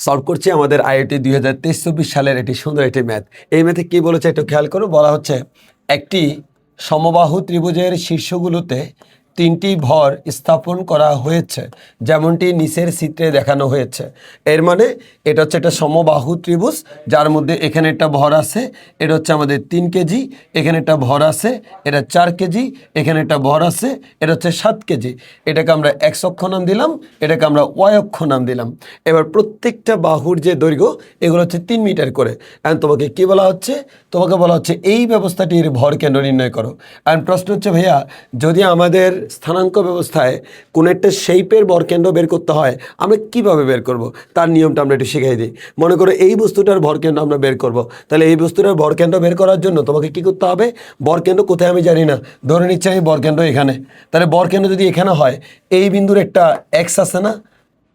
Solve করছি আমাদের IIT 2023-24 সালের এটি সুন্দর একটি ম্যাথ। এই ম্যাথে কি বলেছে একটু খেয়াল করো। বলা হচ্ছে একটি সমবাহু ত্রিভুজের শীর্ষগুলোতে তিনটি ভর স্থাপন করা হয়েছে যেমনটি নিচের চিত্রে দেখানো হয়েছে। এর মানে এটা হচ্ছে একটা সমবাহু ত্রিভুজ যার মধ্যে এখানে একটা ভর আছে, এটা হচ্ছে আমাদের 3 কেজি, এখানে একটা ভর আছে এটা 4 কেজি, এখানে একটা ভর আছে এটা হচ্ছে 7 কেজি। এটাকে আমরা x অক্ষ নাম দিলাম, এটাকে আমরা y অক্ষ নাম দিলাম। এবার প্রত্যেকটা বাহুর যে দৈর্ঘ্য এগুলো হচ্ছে 3 মিটার করে। অ্যান্ড তোমাকে কি বলা হচ্ছে? তোমাকে বলা হচ্ছে এই ব্যবস্থাটির ভর কেন্দ্র নির্ণয় করো। অ্যান্ড প্রশ্ন হচ্ছে ভাইয়া, যদি আমাদের স্থানাঙ্ক ব্যবস্থায় কোনো একটা শেপের ভরকেন্দ্র বের করতে হয় আমরা কিভাবে বের করব, তার নিয়মটা আমরা একটু শিখাই দিই। মনে করো এই বস্তুটার ভরকেন্দ্র আমরা বের করব, তাহলে এই বস্তুটার ভরকেন্দ্র বের করার জন্য তোমাকে কি করতে হবে? ভরকেন্দ্র কোথায় আমি জানি না, ধরে নিচ্ছি আমি ভরকেন্দ্র এখানে। তাহলে ভরকেন্দ্র যদি এখানে হয়, এই বিন্দুর একটা এক্স আছে না,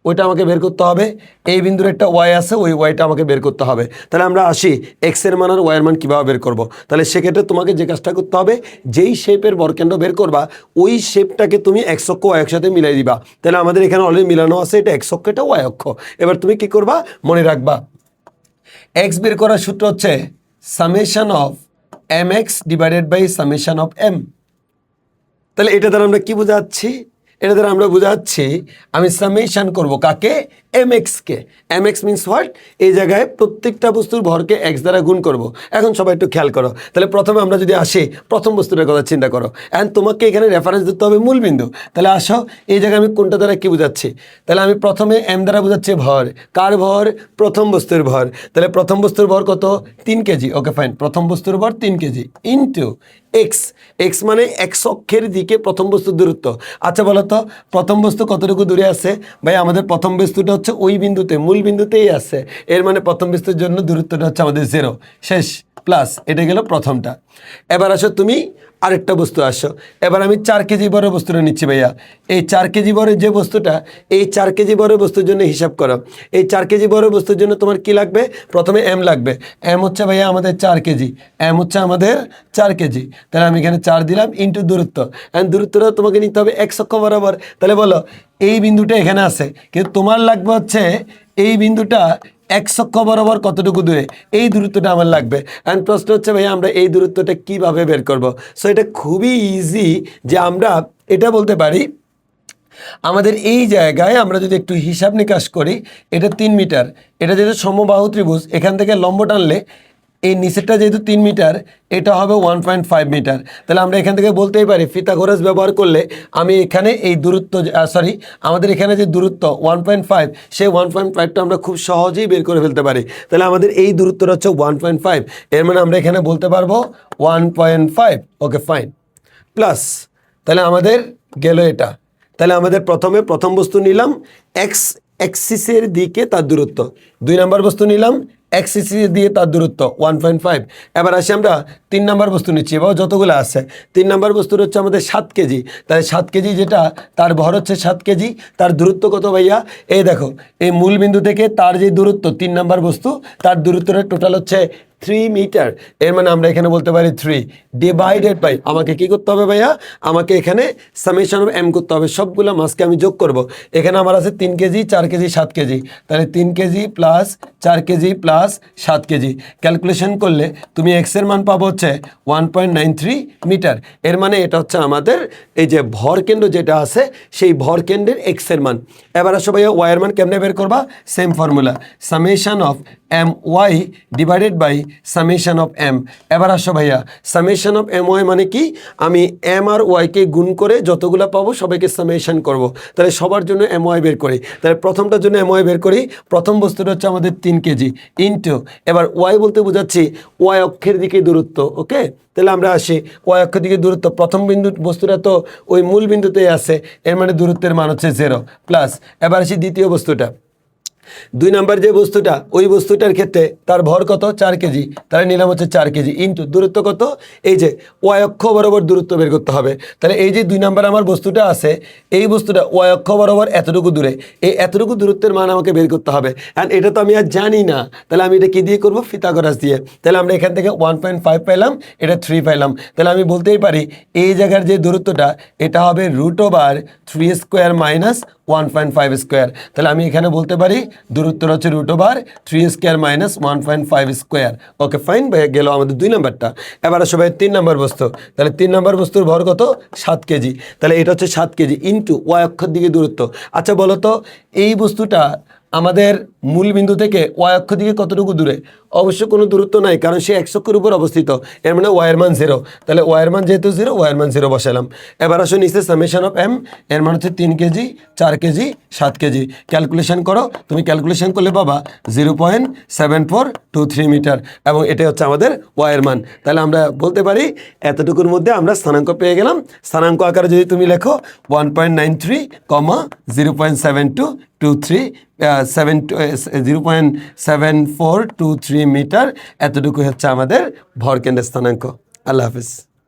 ওইটা আমাকে বের করতে হবে। এই বিন্দুর একটা ওয়াই আছে, ওই ওয়াইটা আমাকে বের করতে হবে। তাহলে আমরা আসি এক্সের মান আর ওয়াইয়ের মান কীভাবে বের করব। তাহলে সেক্ষেত্রে তোমাকে যে কাজটা করতে হবে, যেই শেপের ভরকেন্দ্র বের করবা ওই শেপটাকে তুমি এক্স অক্ষ ওয়াই অক্ষের সাথে মিলাই দিবা। তাহলে আমাদের এখানে অলরেডি মিলানো আছে, এটা এক্স অক্ষ, এটা ওয়াই অক্ষ। এবার তুমি কি করবা মনে রাখবা, এক্স বের করার সূত্র হচ্ছে summation of M X divided by summation of M. তাহলে এটা দ্বারা আমরা কি বোঝাচ্ছি? এটা দ্বারা আমরা বোঝাচ্ছি আমি সামেশন করব কাকে? এম এক্সকে। M X means what? এই জায়গায় প্রত্যেকটা বস্তুর ভরকে এক্স দ্বারা গুণ করব। এখন সবাই একটু খেয়াল করো। তাহলে প্রথমে আমরা যদি আসি প্রথম বস্তুটার কথা চিন্তা করো, অ্যান্ড তোমাকে এখানে রেফারেন্স দিতে হবে মূলবিন্দু। তাহলে আসো এই জায়গায় আমি কোনটা দ্বারা কি বোঝাচ্ছি? তাহলে আমি প্রথমে এম দ্বারা বোঝাচ্ছি ভর। কার ভর? প্রথম বস্তুর ভর। তাহলে প্রথম বস্তুর ভর কত? 3 কেজি। ওকে ফাইন, প্রথম বস্তুর ভর 3 কেজি ইন্টু এক্স। এক্স মানে এক্স অক্ষের দিকে প্রথম বস্তুর দূরত্ব। আচ্ছা বলো তো প্রথম বস্তু কতটুকু দূরে আছে? ভাই আমাদের প্রথম বস্তুটা হচ্ছে ওই বিন্দুতে, মূল বিন্দুতেই আছে। এর মানে প্রথম বস্তুর জন্য দূরত্বটা হচ্ছে আমাদের 0 শেষ, প্লাস এটা গেল প্রথমটা। এবার আসো তুমি আরেকটা বস্তু আসো। এবার আমি 4 কেজি বড় বস্তুটা নিচ্ছি ভাইয়া। এই 4 কেজি বড় যে বস্তুটা, এই 4 কেজি বড় বস্তুর জন্য হিসাব করো। এই 4 কেজি বড় বস্তুর জন্য তোমার কি লাগবে? প্রথমে এম লাগবে। এম হচ্ছে ভাইয়া আমাদের 4 কেজি, এম হচ্ছে আমাদের 4 কেজি। তাহলে আমি এখানে 4 দিলাম ইন্টু দূরত্ব। অ্যান্ড দূরত্বটা তোমাকে নিতে হবে এক্স অক্ষ বরাবর। তাহলে বলো এই বিন্দুটা এখানে আছে, কিন্তু তোমার লাগবে হচ্ছে এই বিন্দুটা এক্স অক্ষ বরাবর কতটুকু দূরে, এই দূরত্বটা আমার লাগবে। অ্যান্ড প্রশ্ন হচ্ছে ভাই আমরা এই দূরত্বটা কিভাবে বের করব? সো এটা খুবই ইজি যে আমরা এটা বলতে পারি, আমাদের এই জায়গায় আমরা যদি একটু হিসাব নিকাশ করি, এটা 3 মিটার, এটা যেহেতু সমবাহু ত্রিভুজ এখান থেকে লম্ব টানলে এই নিচেরটা যেহেতু 3 মিটার, এটা হবে 1.5 মিটার। তাহলে আমরা এখান থেকে বলতেই পারি পিথাগোরাস ব্যবহার করলে আমি এখানে এই দূরত্ব আমাদের এখানে যে দূরত্ব 1.5, সেই 1.5টা আমরা খুব সহজেই বের করে ফেলতে পারি। তাহলে আমাদের এই দূরত্বটা হচ্ছে 1.5, এর মানে আমরা এখানে বলতে পারবো 1.5। ওকে ফাইন, প্লাস তাহলে আমাদের গেল এটা। তাহলে আমাদের প্রথমে প্রথম বস্তু নিলাম এক্স অ্যাক্সিসের দিকে তার দূরত্ব, 2 নম্বর বস্তু নিলাম এক্সিস দিয়ে তার দূরত্ব 1.5। এবার আসি আমরা 3 নম্বর বস্তু নিচ্ছি, এবার যতগুলো আছে 3 নম্বর বস্তুর হচ্ছে আমাদের 7 কেজি। তাহলে 7 কেজি যেটা, তার ভর হচ্ছে 7 কেজি, তার দূরত্ব কত ভাইয়া? এই দেখো এই মূল বিন্দু থেকে তার যে দূরত্ব 3 নম্বর বস্তু, তার দূরত্বটা টোটাল হচ্ছে 3 মিটার। এর মানে আমরা এখানে বলতে পারি 3 ডিভাইডেড বাই, আমাকে কি করতে হবে ভাইয়া? আমাকে এখানে সামেশন অফ এম করতে হবে, সবগুলো মাসকে আমি যোগ করব। এখানে আমার আছে 3 কেজি, 4 কেজি, 7 কেজি। তাহলে 3 KG plus 4 KG plus 7 KG calculation করলে তুমি এক্সের মান পাবো হচ্ছে 1.93 মিটার। এর মানে এটা হচ্ছে আমাদের এই যে ভর কেন্দ্র যেটা আছে সেই ভর কেন্দ্রের এক্সের মান। এবার আসো ভাইয়া ওয়াইয়ের মান কেমনে বের করবা? Same formula, summation of M Y divided by summation of M. এবার আসো ভাইয়া সামেশন অফ এম ওয়াই মানে কি? আমি এম আর ওয়াইকে গুণ করে যতগুলো পাবো সবাইকে সামেশন করব। তাহলে সবার জন্য এম ওয়াই বের করি। তাহলে প্রথমটার জন্য এম ওয়াই বের করি। প্রথম বস্তুটা হচ্ছে আমাদের 3 কেজি ইন্টু, এবার ওয়াই বলতে বোঝাচ্ছি ওয়াই অক্ষের দিকে দূরত্ব। ওকে, তাহলে আমরা আসি ওয়াই অক্ষের দিকে দূরত্ব, প্রথম বিন্দু বস্তুটা তো ওই মূল বিন্দুতেই আছে, এর মানে দূরত্বের মান হচ্ছে 0 প্লাস। এবার আসি দ্বিতীয় বস্তুটা, 2 নাম্বার যে বস্তুটা, ওই বস্তুটার ক্ষেত্রে তার ভর কত? 4 কেজি, তাহলে নিলাম হচ্ছে 4 কেজি ইন্টু দূরত্ব কত? এই যে ওয়াই অক্ষ বরাবর দূরত্ব বের করতে হবে। তাহলে এই যে 2 নাম্বার আমার বস্তুটা আছে, এই বস্তুটা ওয়াই অক্ষ বরাবর এতটুকু দূরে, এই এতটুকু দূরত্বের মান আমাকে বের করতে হবে। অ্যান্ড এটা তো আমি আর জানি না, তাহলে আমি এটা কি দিয়ে করবো? পিথাগোরাস দিয়ে। তাহলে আমরা এখান থেকে 1.5 পেলাম, এটা 3 পেলাম। তাহলে আমি বলতেই পারি এই জায়গার যে দূরত্বটা এটা হবে √3² - 1.5 স্কোয়ার। তাহলে আমি এখানে বলতে পারি দূরত্বটা হচ্ছে √3 square minus 1.5 square. Okay fine, গেল আমাদের 2 নাম্বারটা। এবার আসো ভাই 3 নাম্বার বস্তু। তাহলে 3 নাম্বার বস্তুর ভর কত? 7 কেজি। তাহলে এটা হচ্ছে 7 কেজি ইন্টু ওয়াই অক্ষর দিকে দূরত্ব। আচ্ছা বলো তো এই বস্তুটা আমাদের মূল বিন্দু থেকে ওয়াই অক্ষ দিকে কতটুকু দূরে? অবশ্য কোনো দূরত্ব নাই, কারণ সে x অক্ষের উপর অবস্থিত, এর মানে ওয়াই এর মান 0। তাহলে ওয়াই এর মান যেহেতু 0, ওয়াই এর মান 0 বসালাম। এবার আসো নিচে সামেশন অফ m, এর মান হচ্ছে 3 কেজি, 4 কেজি, 7 কেজি। ক্যালকুলেশন করো, তুমি ক্যালকুলেশন করলে পাবা 0.7423 মিটার, এবং এটাই হচ্ছে আমাদের ওয়াই এর মান। তাহলে আমরা বলতে পারি এতটুকুর মধ্যে আমরা স্থানাঙ্ক পেয়ে গেলাম। স্থানাঙ্ক আকারে যদি তুমি লেখো 1.93, 0.7223 0.7423 মিটার, এতটুকু হচ্ছে আমাদের ভরকেন্দ্রের স্থানাঙ্ক। আল্লাহ হাফিজ।